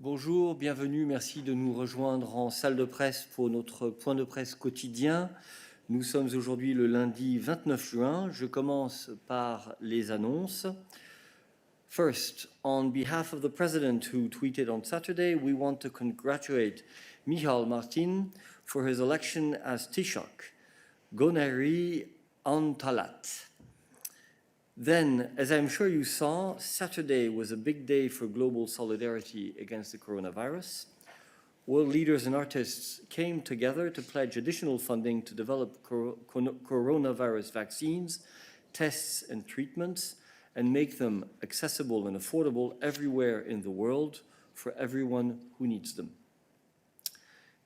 Bonjour, bienvenue, merci de nous rejoindre en salle de presse pour notre point de presse quotidien. Nous sommes aujourd'hui le lundi 29 juin. Je commence par les annonces. First, on behalf of the President who tweeted on Saturday, we want to congratulate Michal Martin for his election as Taoiseach. Gonari Antalat. Then, as I'm sure you saw, Saturday was a big day for global solidarity against the coronavirus. World leaders and artists came together to pledge additional funding to develop coronavirus vaccines, tests, and treatments, and make them accessible and affordable everywhere in the world for everyone who needs them.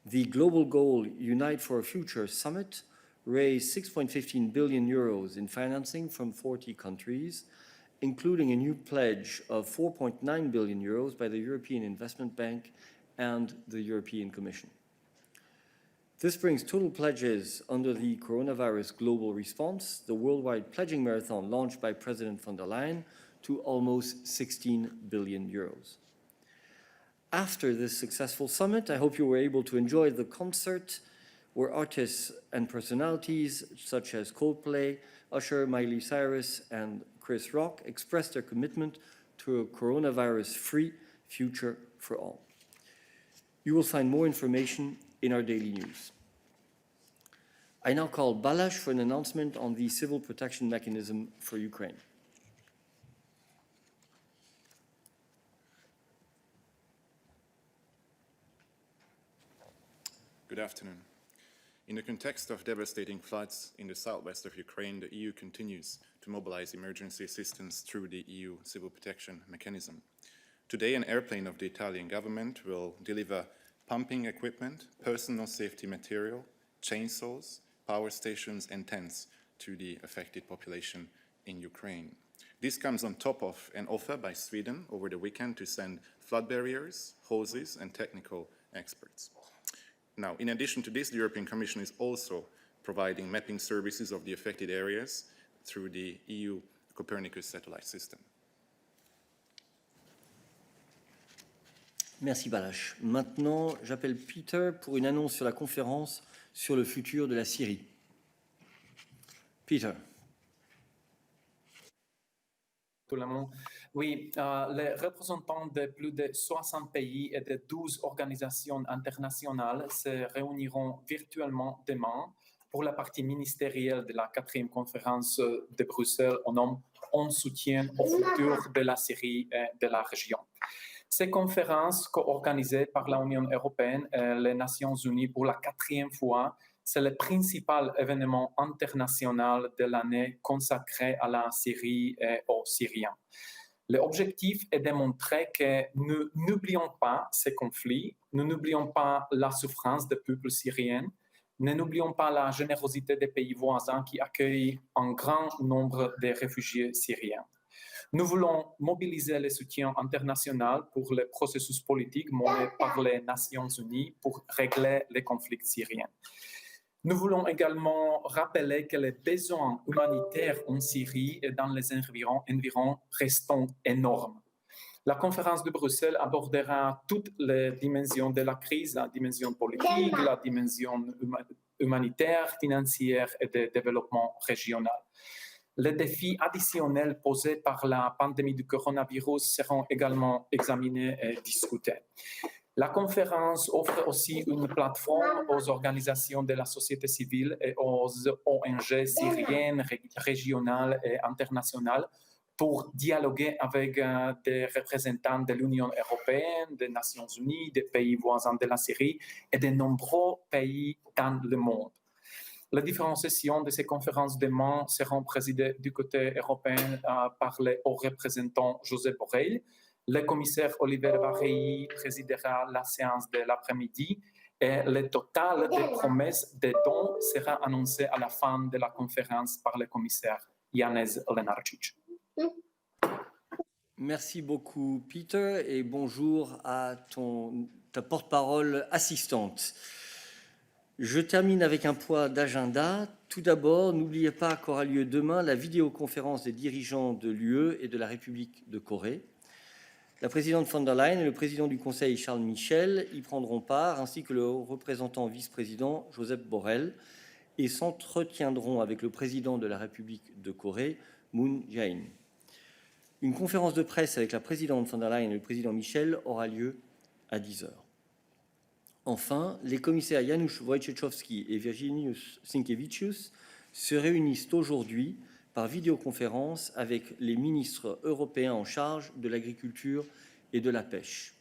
The global goal Unite for a Future Summit raised 6.15 billion euros in financing from 40 countries, including a new pledge of 4.9 billion euros by the European Investment Bank and the European Commission. This brings total pledges under the coronavirus global response, the worldwide pledging marathon launched by President von der Leyen, to almost 16 billion euros. After this successful summit, I hope you were able to enjoy the concert where artists and personalities such as Coldplay, Usher, Miley Cyrus, and Chris Rock expressed their commitment to a coronavirus-free future for all. You will find more information in our daily news. I now call Balázs for an announcement on the civil protection mechanism for Ukraine. Good afternoon. In the context of devastating floods in the southwest of Ukraine, the EU continues to mobilize emergency assistance through the EU Civil Protection Mechanism. Today, an airplane of the Italian government will deliver pumping equipment, personal safety material, chainsaws, power stations and tents to the affected population in Ukraine. This comes on top of an offer by Sweden over the weekend to send flood barriers, hoses and technical experts. Now, in addition to this, the European Commission is also providing mapping services of the affected areas through the EU Copernicus satellite system. Merci Balázs. Maintenant, j'appelle Peter pour une annonce sur la conférence sur le futur de la Syrie. Peter. Tout le monde. Oui, les représentants de plus de 60 pays et de 12 organisations internationales se réuniront virtuellement demain pour la partie ministérielle de la 4e conférence de Bruxelles en soutien au futur de la Syrie et de la région. Ces conférences co-organisées par l'Union européenne et les Nations unies pour la 4e fois, c'est le principal événement international de l'année consacré à la Syrie et aux Syriens. L'objectif est de montrer que nous n'oublions pas ces conflits, nous n'oublions pas la souffrance des peuples syriens, nous n'oublions pas la générosité des pays voisins qui accueillent un grand nombre de réfugiés syriens. Nous voulons mobiliser le soutien international pour le processus politique mené par les Nations unies pour régler les conflits syriens. Nous voulons également rappeler que les besoins humanitaires en Syrie et dans les environs restent énormes. La conférence de Bruxelles abordera toutes les dimensions de la crise, la dimension politique, la dimension humanitaire, financière et de développement régional. Les défis additionnels posés par la pandémie du coronavirus seront également examinés et discutés. La conférence offre aussi une plateforme aux organisations de la société civile et aux ONG syriennes, régionales et internationales pour dialoguer avec des représentants de l'Union européenne, des Nations unies, des pays voisins de la Syrie et de nombreux pays dans le monde. Les différentes sessions de ces conférences demain seront présidées du côté européen par le haut représentant Josep Borrell. Le commissaire Oliver Varhelyi présidera la séance de l'après-midi et le total des promesses de dons sera annoncé à la fin de la conférence par le commissaire Janez Lenarčič. Merci beaucoup Peter et bonjour à ta porte-parole assistante. Je termine avec un point d'agenda. Tout d'abord, n'oubliez pas qu'aura lieu demain la vidéoconférence des dirigeants de l'UE et de la République de Corée. La présidente von der Leyen et le président du Conseil Charles Michel y prendront part, ainsi que le représentant vice-président Joseph Borrell, et s'entretiendront avec le président de la République de Corée, Moon Jae-in. Une conférence de presse avec la présidente von der Leyen et le président Michel aura lieu à 10 heures. Enfin, les commissaires Janusz Wojciechowski et Virginijus Sinkevicius se réunissent aujourd'hui par vidéoconférence avec les ministres européens en charge de l'agriculture et de la pêche.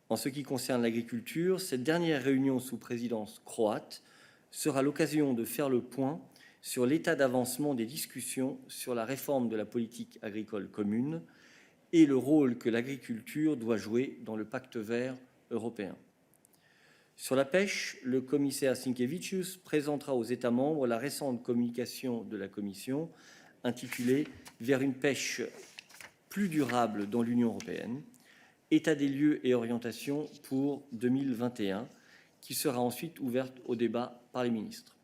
En ce qui concerne l'agriculture, cette dernière réunion sous présidence croate sera l'occasion de faire le point sur l'état d'avancement des discussions sur la réforme de la politique agricole commune et le rôle que l'agriculture doit jouer dans le pacte vert européen. Sur la pêche, le commissaire Sinkevicius présentera aux États membres la récente communication de la Commission intitulée « Vers une pêche plus durable dans l'Union européenne, état des lieux et orientation pour 2021 », qui sera ensuite ouverte au débat par les ministres.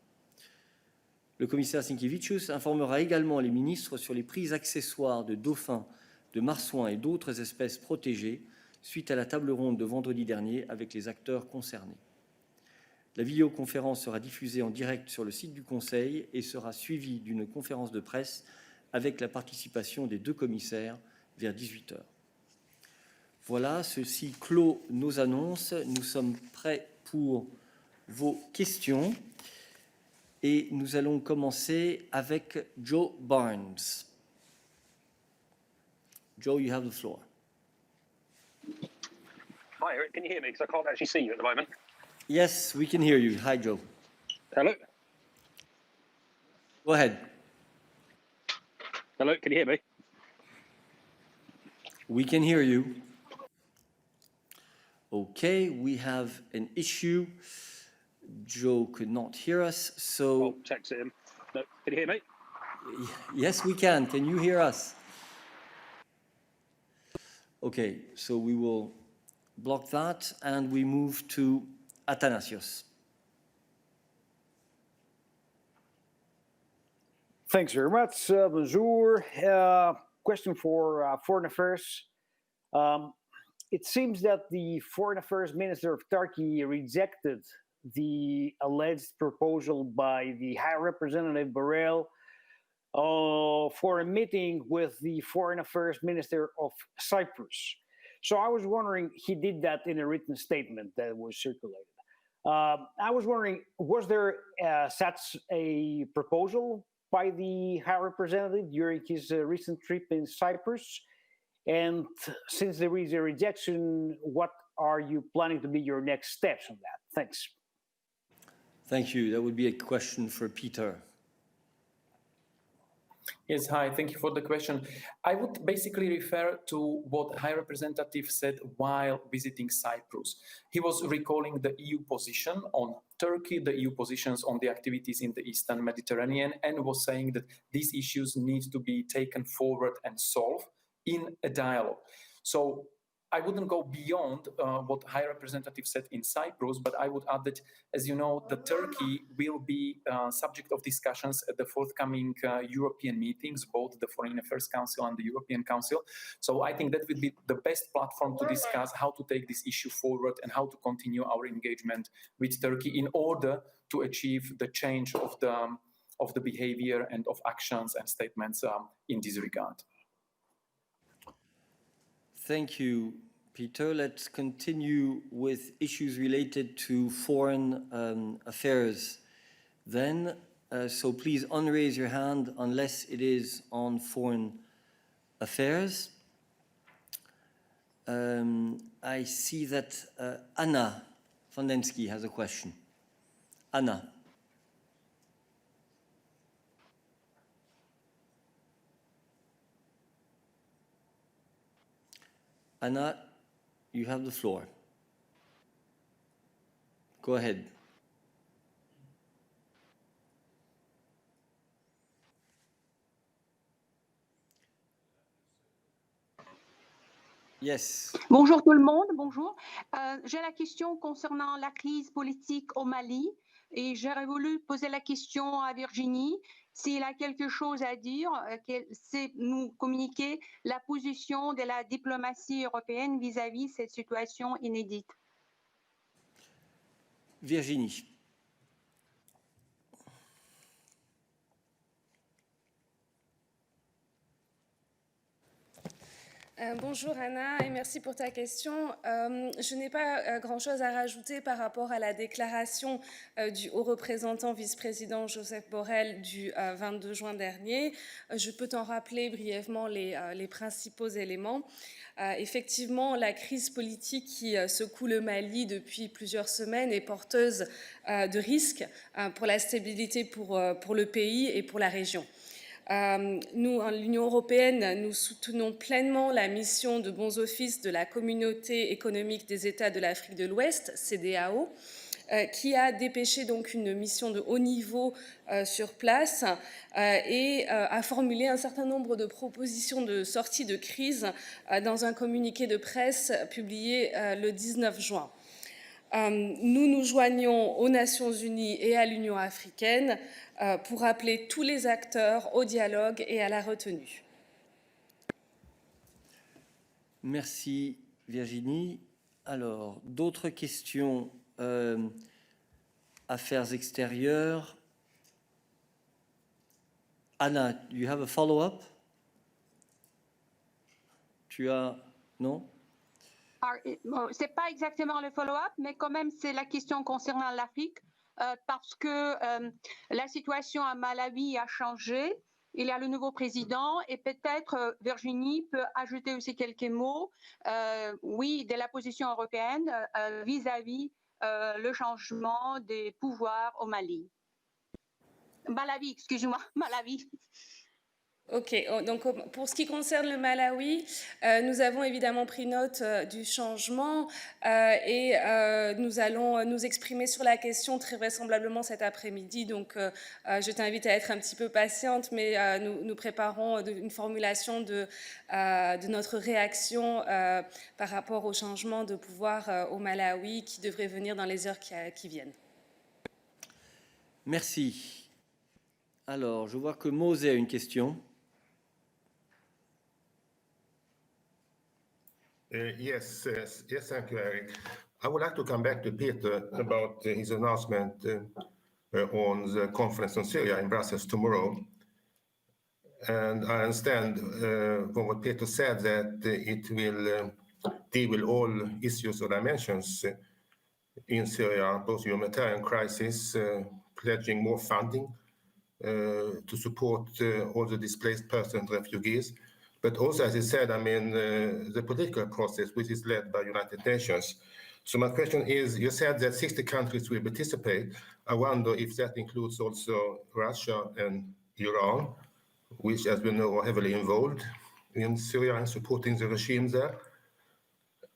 Le commissaire Sinkevicius informera également les ministres sur les prises accessoires de dauphins, de marsouins et d'autres espèces protégées suite à la table ronde de vendredi dernier avec les acteurs concernés. La vidéoconférence sera diffusée en direct sur le site du Conseil et sera suivie d'une conférence de presse avec la participation des deux commissaires vers 18 heures. Voilà, ceci clôt nos annonces. Nous sommes prêts pour vos questions et nous allons commencer avec Joe Barnes. Joe, you have the floor. Hi, Eric. Can you hear me? Because I can't actually see you at the moment. Yes, we can hear you. Hi, Joe. Hello? Go ahead. Hello, can you hear me? We can hear you. Okay, we have an issue. Joe could not hear us, so... Oh, text him. No, can you hear me? Yes, we can. Can you hear us? Okay, so we will block that and we move to Athanasios. Thanks very much. Bonjour. Question for Foreign Affairs. It seems that the Foreign Affairs Minister of Turkey rejected the alleged proposal by the High Representative Borrell for a meeting with the Foreign Affairs Minister of Cyprus. So I was wondering, he did that in a written statement that was circulated. I was wondering, was there such a proposal by the High Representative during his recent trip in Cyprus? And since there is a rejection, what are you planning to be your next steps on that? Thanks. Thank you. That would be a question for Peter. Yes, hi, thank you for the question. I would basically refer to what High Representative said while visiting Cyprus. He was recalling the EU position on Turkey, the EU positions on the activities in the Eastern Mediterranean, and was saying that these issues need to be taken forward and solved in a dialogue. So I wouldn't go beyond what High Representative said in Cyprus, but I would add that, as you know, the Turkey will be subject of discussions at the forthcoming European meetings, both the Foreign Affairs Council and the European Council. So I think that would be the best platform to discuss how to take this issue forward and how to continue our engagement with Turkey in order to achieve the change of the behavior and of actions and statements in this regard. Thank you, Peter. Let's continue with issues related to foreign affairs then. So please unraise your hand unless it is on foreign affairs. I see that Anna Fondensky has a question. Anna. Anna, you have the floor. Go ahead. Yes. Bonjour tout le monde, bonjour. J'ai la question concernant la crise politique au Mali et j'aurais voulu poser la question à Virginie. s'il a quelque chose à dire, c'est nous communiquer la position de la diplomatie européenne vis-à-vis de cette situation inédite. Virginie. Bonjour Anna et merci pour ta question. Je n'ai pas grand-chose à rajouter par rapport à la déclaration du haut représentant vice-président Joseph Borrell du 22 juin dernier. Je peux t'en rappeler brièvement les principaux éléments. Effectivement, la crise politique qui secoue le Mali depuis plusieurs semaines est porteuse de risques pour la stabilité pour le pays et pour la région. Nous, l'Union européenne, nous soutenons pleinement la mission de bons offices de la Communauté économique des États de l'Afrique de l'Ouest, CEDEAO, qui a dépêché donc une mission de haut niveau sur place et a formulé un certain nombre de propositions de sortie de crise dans un communiqué de presse publié le 19 juin. Nous nous joignons aux Nations Unies et à l'Union africaine pour appeler tous les acteurs au dialogue et à la retenue. Merci Virginie. Alors, d'autres questions? Affaires extérieures. Anna, do you have a follow-up? Tu as... Non? C'est pas exactement le follow-up, mais quand même, c'est la question concernant l'Afrique, parce que la situation à Malawi a changé. Il y a le nouveau président et peut-être Virginie peut ajouter aussi quelques mots, oui, de la position européenne vis-à-vis le changement des pouvoirs au Mali. Malawi, excusez-moi, Malawi. Ok, donc pour ce qui concerne le Malawi, nous avons évidemment pris note du changement et nous allons nous exprimer sur la question très vraisemblablement cet après-midi. Donc je t'invite à être un petit peu patiente, mais nous préparons une formulation de notre réaction par rapport au changement de pouvoir au Malawi qui devrait venir dans les heures qui viennent. Merci. Alors, je vois que Mosé a une question. Yes, thank you, Eric. I would like to come back to Peter about his announcement on the conference on Syria in Brussels tomorrow. And I understand from what Peter said that it will deal with all issues or dimensions in Syria, both humanitarian crisis, pledging more funding to support all the displaced persons and refugees. But also, as he said, I mean, the political process, which is led by United Nations. So my question is, you said that 60 countries will participate. I wonder if that includes also Russia and Iran, which, as we know, are heavily involved in Syria and supporting the regime there.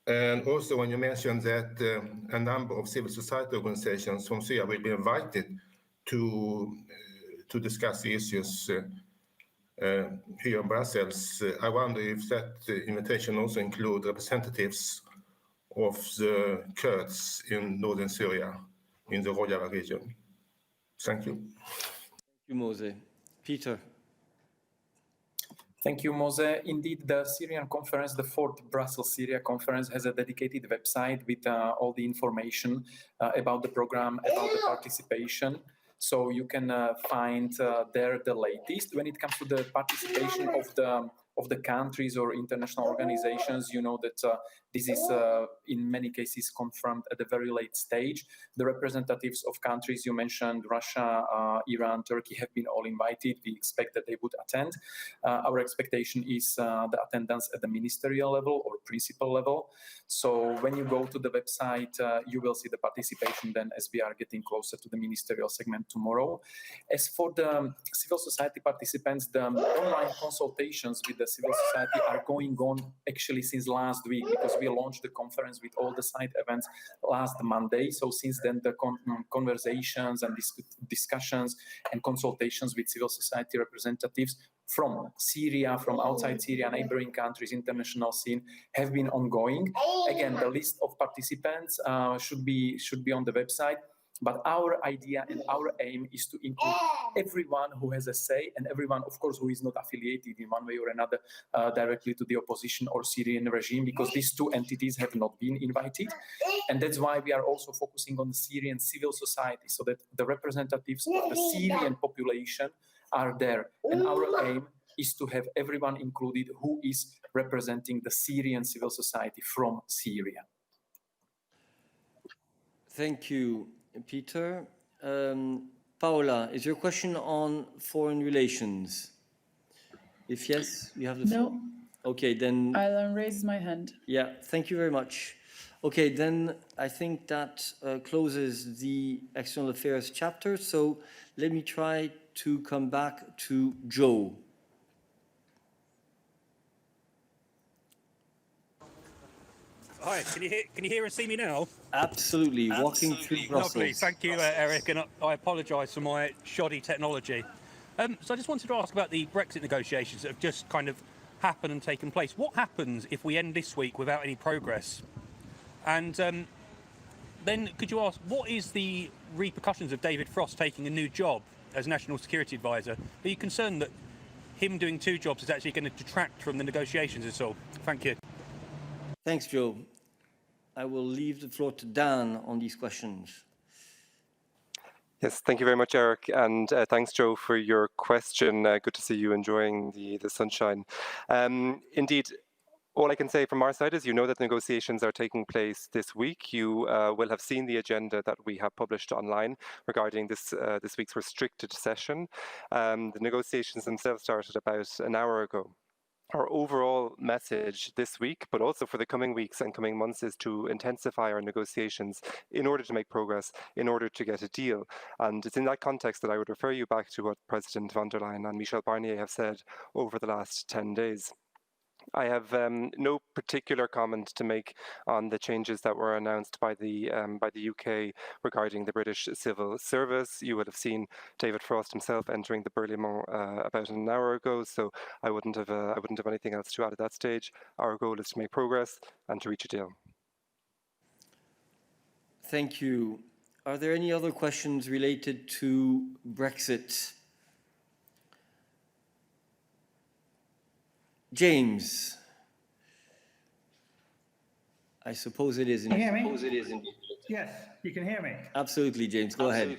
And also, when you mentioned that a number of civil society organizations from Syria will be invited to discuss the issues here in Brussels, I wonder if that invitation also includes representatives of the Kurds in northern Syria, in the Rojava region. Thank you. Thank you, Mosé. Peter. Thank you, Mose. Indeed, the Syrian conference, the fourth Brussels Syria conference, has a dedicated website with all the information about the program, about the participation. So you can find there the latest. When it comes to the participation of the countries or international organizations, you know that this is in many cases confirmed at a very late stage. The representatives of countries you mentioned, Russia, Iran, Turkey, have been all invited. We expect that they would attend. Our expectation is the attendance at the ministerial level or principal level. So when you go to the website, you will see the participation then as we are getting closer to the ministerial segment tomorrow. As for the civil society participants, the online consultations with the civil society are going on actually since last week, because we launched the conference with all the side events last Monday. So since then, the conversations and discussions and consultations with civil society representatives from Syria, from outside Syria, neighboring countries, international scene have been ongoing. Again, the list of participants should be on the website. But our idea and our aim is to include everyone who has a say and everyone, of course, who is not affiliated in one way or another directly to the opposition or Syrian regime, because these two entities have not been invited. And that's why we are also focusing on the Syrian civil society, so that the representatives of the Syrian population are there. And our aim is to have everyone included who is representing the Syrian civil society from Syria. Thank you, Peter. Paola, is your question on foreign relations? If yes, you have the floor. No. Okay, then. I'll raise my hand. Yeah, thank you very much. Okay, then I think that closes the External Affairs chapter. So let me try to come back to Joe. Hi, can you hear and see me now? Absolutely, walking through Brussels. Lovely, thank you, Eric, and I apologise for my shoddy technology. So I just wanted to ask about the Brexit negotiations that have just kind of happened and taken place. What happens if we end this week without any progress? And then could you ask, what is the repercussions of David Frost taking a new job as National Security Advisor? Are you concerned that him doing two jobs is actually going to detract from the negotiations at all? Thank you. Thanks, Joe. I will leave the floor to Dan on these questions. Yes, thank you very much, Eric, and thanks, Joe, for your question. Good to see you enjoying the sunshine. Indeed, all I can say from our side is, you know, that negotiations are taking place this week. You will have seen the agenda that we have published online regarding this week's restricted session. The negotiations themselves started about an hour ago. Our overall message this week, but also for the coming weeks and coming months, is to intensify our negotiations in order to make progress, in order to get a deal. And it's in that context that I would refer you back to what President von der Leyen and Michel Barnier have said over the last 10 days. I have no particular comment to make on the changes that were announced by the UK regarding the British civil service. You would have seen David Frost himself entering the Berlaymont about an hour ago, so I wouldn't have anything else to add at that stage. Our goal is to make progress and to reach a deal. Thank you. Are there any other questions related to Brexit? James, I suppose it is. Can you hear me? Yes, you can hear me. Absolutely, James. Go ahead.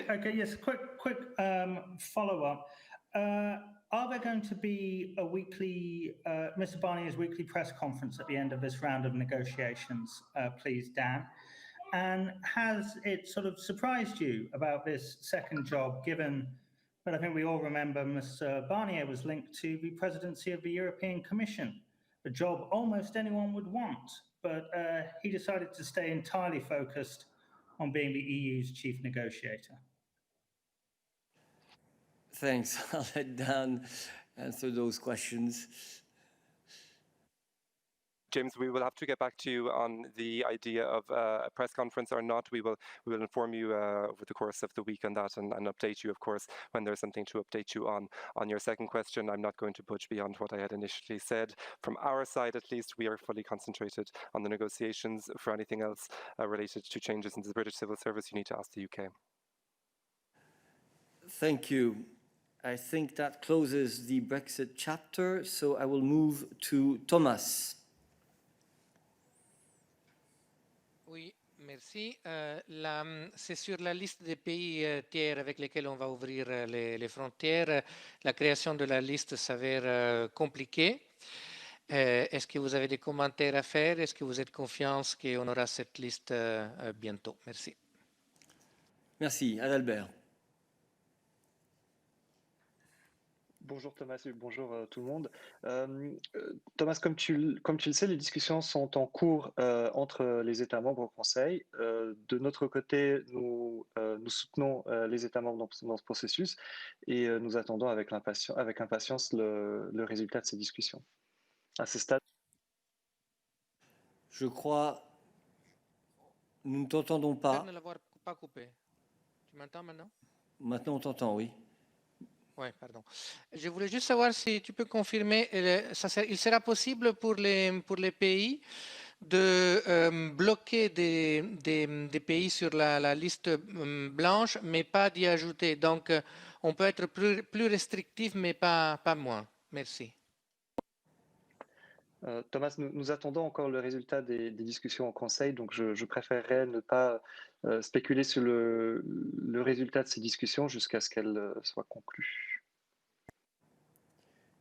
Okay, yes, quick follow-up. Are there going to be a weekly, Mr. Barnier's weekly press conference at the end of this round of negotiations, please, Dan? And has it sort of surprised you about this second job, given but I think we all remember Mr. Barnier was linked to the presidency of the European Commission, a job almost anyone would want, but he decided to stay entirely focused on being the EU's chief negotiator. Thanks. I'll let Dan answer those questions. James, we will have to get back to you on the idea of a press conference or not. We will inform you over the course of the week on that and update you, of course, when there's something to update you on. On your second question, I'm not going to budge beyond what I had initially said. From our side, at least, we are fully concentrated on the negotiations. For anything else related to changes in the British civil service, you need to ask the UK. Thank you. I think that closes the Brexit chapter, so I will move to Thomas. Oui, merci. C'est sur la liste des pays tiers avec lesquels on va ouvrir les frontières. La création de la liste s'avère compliquée. Est-ce que vous avez des commentaires à faire? Est-ce que vous êtes confiant qu'on aura cette liste bientôt? Merci. Merci. Adalbert. Bonjour Thomas et bonjour tout le monde. Thomas, comme tu le sais, les discussions sont en cours entre les États membres au Conseil. De notre côté, nous soutenons les États membres dans ce processus et nous attendons avec impatience le résultat de ces discussions. À ce stade. Je crois, nous ne t'entendons pas. Ne l'avoir pas coupé. Tu m'entends maintenant? Maintenant, on t'entend, oui. Oui, pardon. Je voulais juste savoir si tu peux confirmer, il sera possible pour les pays de bloquer des pays sur la liste blanche, mais pas d'y ajouter. Donc, on peut être plus restrictif, mais pas moins. Merci. Thomas, nous attendons encore le résultat des discussions au Conseil, donc je préférerais ne pas spéculer sur le résultat de ces discussions jusqu'à ce qu'elles soient conclues.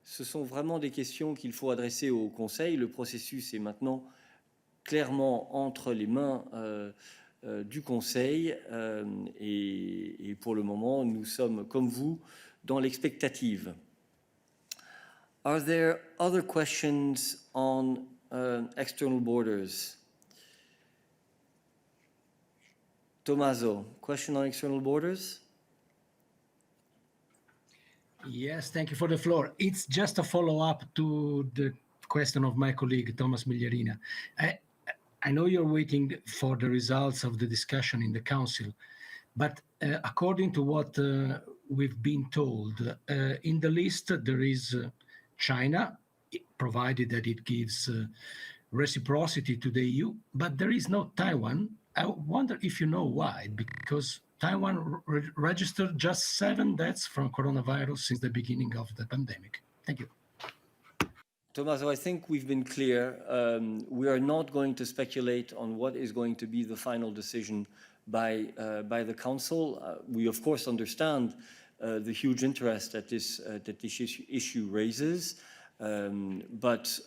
Ce sont vraiment des questions qu'il faut adresser au Conseil. Le processus est maintenant clairement entre les mains du Conseil et pour le moment, nous sommes, comme vous, dans l'expectative. Are there other questions on external borders? Tommaso, question on external borders? Yes, thank you for the floor. It's just a follow-up to the question of my colleague, Thomas Migliarina. I know you're waiting for the results of the discussion in the Council, but according to what we've been told, in the list there is China, provided that it gives reciprocity to the EU, but there is no Taiwan. I wonder if you know why, because Taiwan registered just 7 deaths from coronavirus since the beginning of the pandemic. Thank you. Tommaso, I think we've been clear. We are not going to speculate on what is going to be the final decision by the Council. We, of course, understand the huge interest that this issue raises. But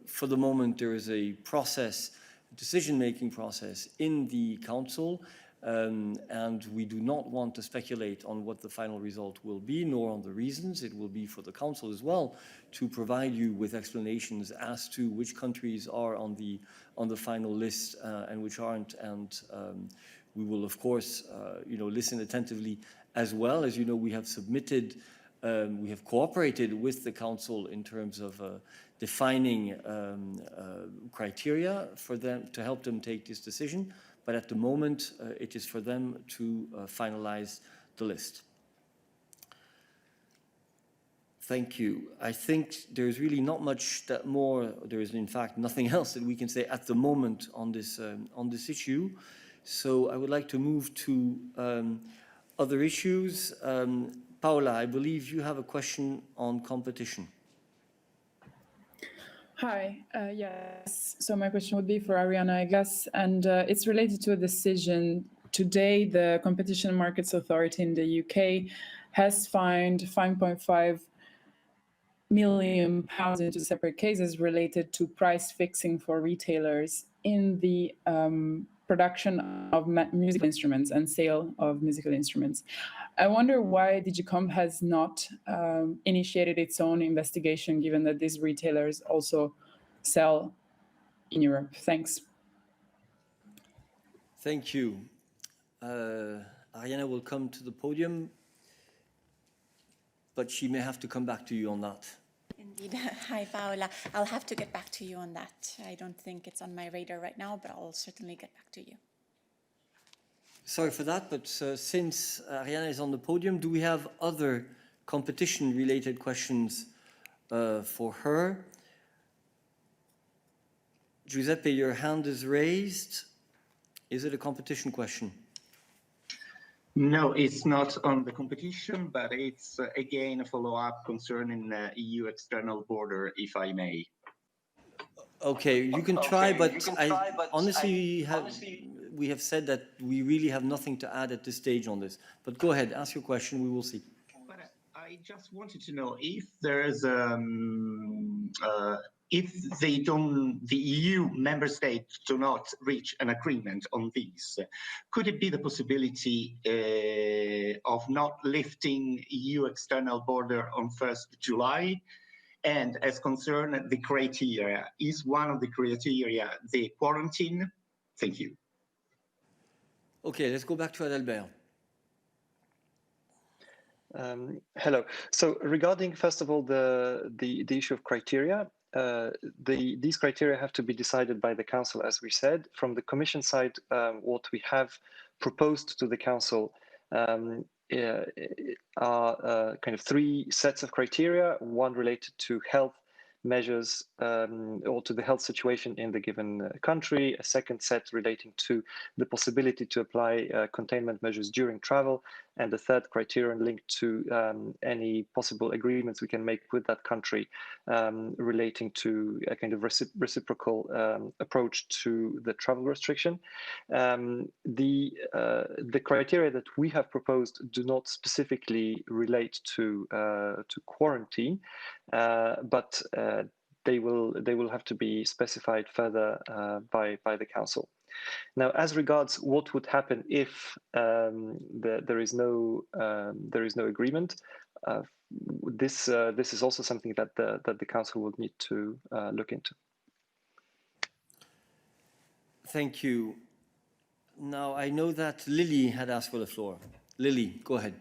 for the moment, there is a process, decision-making process in the Council, and we do not want to speculate on what the final result will be, nor on the reasons. It will be for the Council as well to provide you with explanations as to which countries are on the final list and which aren't. And we will, of course, listen attentively as well. As you know, we have submitted. We have cooperated with the Council in terms of defining criteria for them to help them take this decision. But at the moment, it is for them to finalize the list. Thank you. I think there's really not much more. There is, in fact, nothing else that we can say at the moment on this issue. So I would like to move to other issues. Paola, I believe you have a question on competition. Hi, yes. So my question would be for Ariana, I guess, and it's related to a decision. Today, the Competition and Markets Authority in the UK has fined £5.5 million into separate cases related to price fixing for retailers in the production of musical instruments and sale of musical instruments. I wonder why DigiComp has not initiated its own investigation, given that these retailers also sell in Europe. Thanks. Thank you. Ariana will come to the podium, but she may have to come back to you on that. Indeed. Hi, Paola. I'll have to get back to you on that. I don't think it's on my radar right now, but I'll certainly get back to you. Sorry for that, but since Ariana is on the podium, do we have other competition-related questions for her? Giuseppe, your hand is raised. Is it a competition question? No, it's not on the competition, but it's again a follow-up concerning EU external border, if I may. Okay, you can try, but honestly, we have said that we really have nothing to add at this stage on this. But go ahead, ask your question, we will see. But I just wanted to know if there's if the EU member states do not reach an agreement on this, could it be the possibility of not lifting EU external border on 1st July? And as concerned the criteria, is one of the criteria the quarantine? Thank you. Okay, let's go back to Adalbert. Hello. So regarding, first of all, the issue of criteria, these criteria have to be decided by the Council, as we said. From the Commission side, what we have proposed to the Council are kind of 3 sets of criteria, one related to health, measures or to the health situation in the given country, a second set relating to the possibility to apply containment measures during travel, and the third criterion linked to any possible agreements we can make with that country relating to a kind of reciprocal approach to the travel restriction. The criteria that we have proposed do not specifically relate to quarantine, but they will have to be specified further by the Council. Now, as regards what would happen if there is no agreement, this is also something that the Council will need to look into. Thank you. Now, I know that Lily had asked for the floor. Lily, go ahead.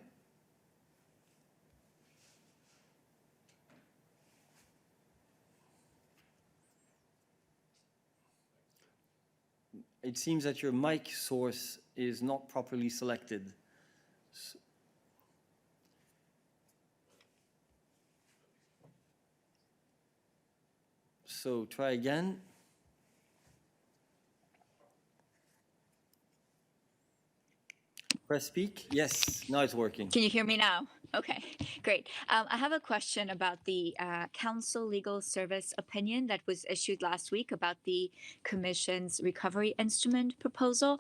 It seems that your mic source is not properly selected. So try again. Press speak. Yes, now it's working. Can you hear me now? Okay, great. I have a question about the Council Legal Service opinion that was issued last week about the Commission's recovery instrument proposal.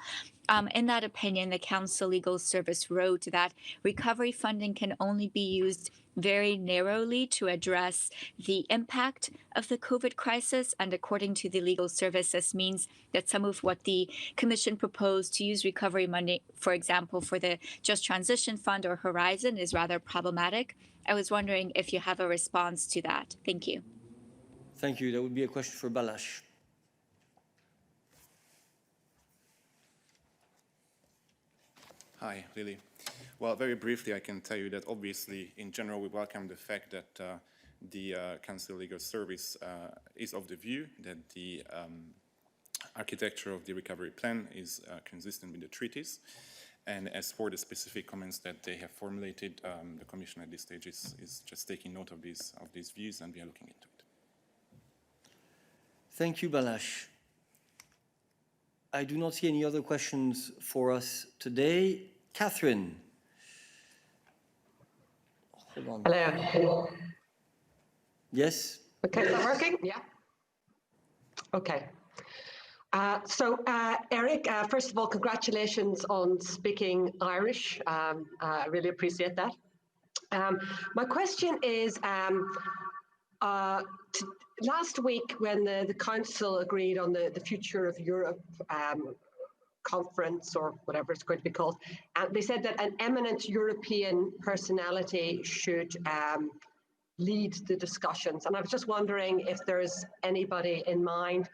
In that opinion, the Council Legal Service wrote that recovery funding can only be used very narrowly to address the impact of the COVID crisis. And according to the legal service, this means that some of what the Commission proposed to use recovery money, for example, for the Just Transition Fund or Horizon, is rather problematic. I was wondering if you have a response to that. Thank you. Thank you. That would be a question for Balázs. Hi, Lily. Well, very briefly, I can tell you that obviously, in general, we welcome the fact that the Council Legal Service is of the view that the architecture of the recovery plan is consistent with the treaties. And as for the specific comments that they have formulated, the Commission at this stage is just taking note of these views, and we are looking into it. Thank you, Balázs. I do not see any other questions for us today. Catherine. Hold on. Hello. Yes? Okay, is that working? Yeah. Okay. Eric, first of all, congratulations on speaking Irish. I really appreciate that. My question is, last week when the Council agreed on the Future of Europe conference, or whatever it's going to be called, they said that an eminent European personality should lead the discussions. And I was just wondering if there's anybody in mind.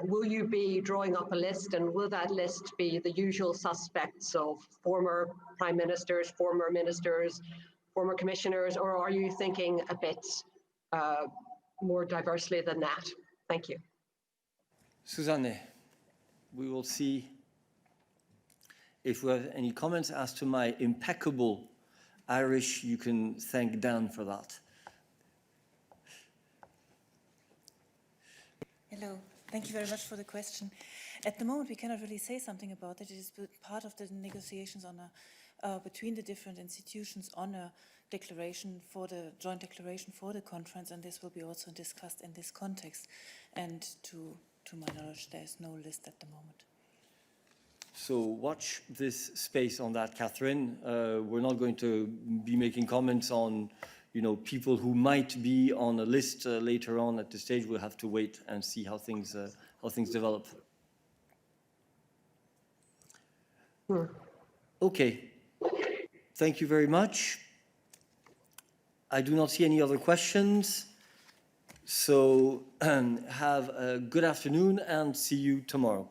Will you be drawing up a list, and will that list be the usual suspects of former prime ministers, former ministers, former commissioners, or are you thinking a bit more diversely than that? Thank you. Susanne, we will see if we have any comments. As to my impeccable Irish, you can thank Dan for that. Hello. Thank you very much for the question. At the moment, we cannot really say something about it. It is part of the negotiations on between the different institutions on a declaration for the joint declaration for the conference, and this will be also discussed in this context. And to my knowledge, there is no list at the moment. So watch this space on that, Catherine. We're not going to be making comments on, people who might be on a list later on at the stage. We'll have to wait and see how things develop. Okay. Thank you very much. I do not see any other questions. So have a good afternoon and see you tomorrow.